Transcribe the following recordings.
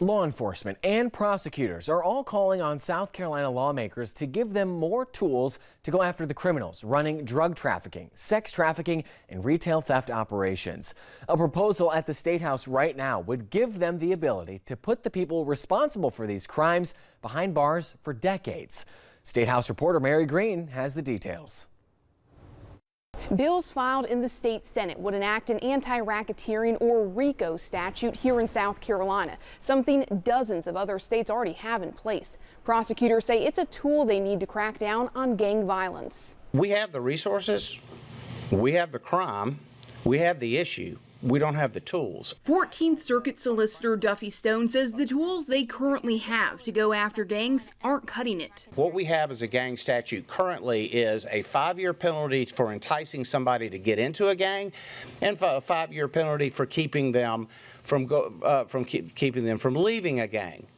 Law enforcement and prosecutors are all calling on South Carolina lawmakers to give them more tools to go after the criminals running drug trafficking, sex trafficking, and retail theft operations. A proposal at the State House right now would give them the ability to put the people responsible for these crimes behind bars for decades. State House reporter Mary Green has the details. Bills filed in the state Senate would enact an anti-racketeering or RICO statute here in South Carolina, something dozens of other states already have in place. Prosecutors say it's a tool they need to crack down on gang violence. We have the resources, we have the crime, we have the issue. We don't have the tools. 14th Circuit Solicitor Duffy Stone says the tools they currently have to go after gangs aren't cutting it. What we have as a gang statute currently is a 5-year penalty for enticing somebody to get into a gang, and a 5-year penalty for keeping them from leaving a gang.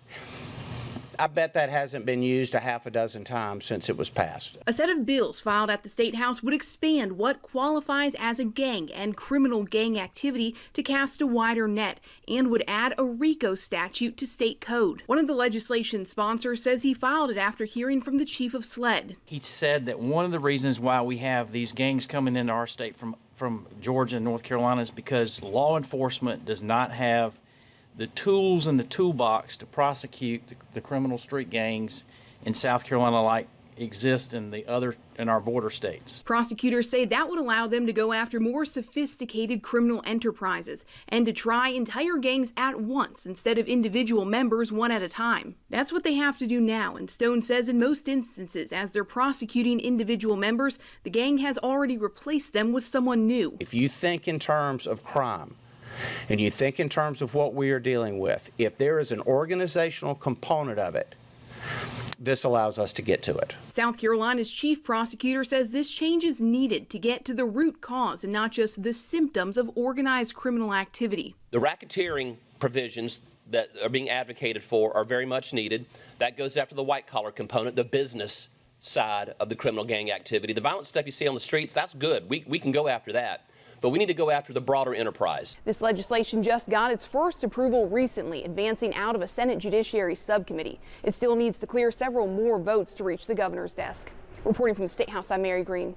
I bet that hasn't been used a half a dozen times since it was passed. A set of bills filed at the State House would expand what qualifies as a gang and criminal gang activity to cast a wider net, and would add a RICO statute to state code. One of the legislation sponsors says he filed it after hearing from the chief of SLED. He said that one of the reasons why we have these gangs coming into our state from Georgia and North Carolina is because law enforcement does not have the tools in the toolbox to prosecute the criminal street gangs in South Carolina like exist in our border states. Prosecutors say that would allow them to go after more sophisticated criminal enterprises and to try entire gangs at once instead of individual members one at a time. That's what they have to do now, and Stone says in most instances, as they're prosecuting individual members, the gang has already replaced them with someone new. If you think in terms of crime, and you think in terms of what we are dealing with, if there is an organizational component of it, this allows us to get to it. South Carolina's chief prosecutor says this change is needed to get to the root cause and not just the symptoms of organized criminal activity. The racketeering provisions that are being advocated for are very much needed. That goes after the white-collar component, the business side of the criminal gang activity. The violent stuff you see on the streets, that's good. We can go after that. But we need to go after the broader enterprise. This legislation just got its first approval recently, advancing out of a Senate Judiciary subcommittee. It still needs to clear several more votes to reach the governor's desk. Reporting from the State House, I'm Mary Green.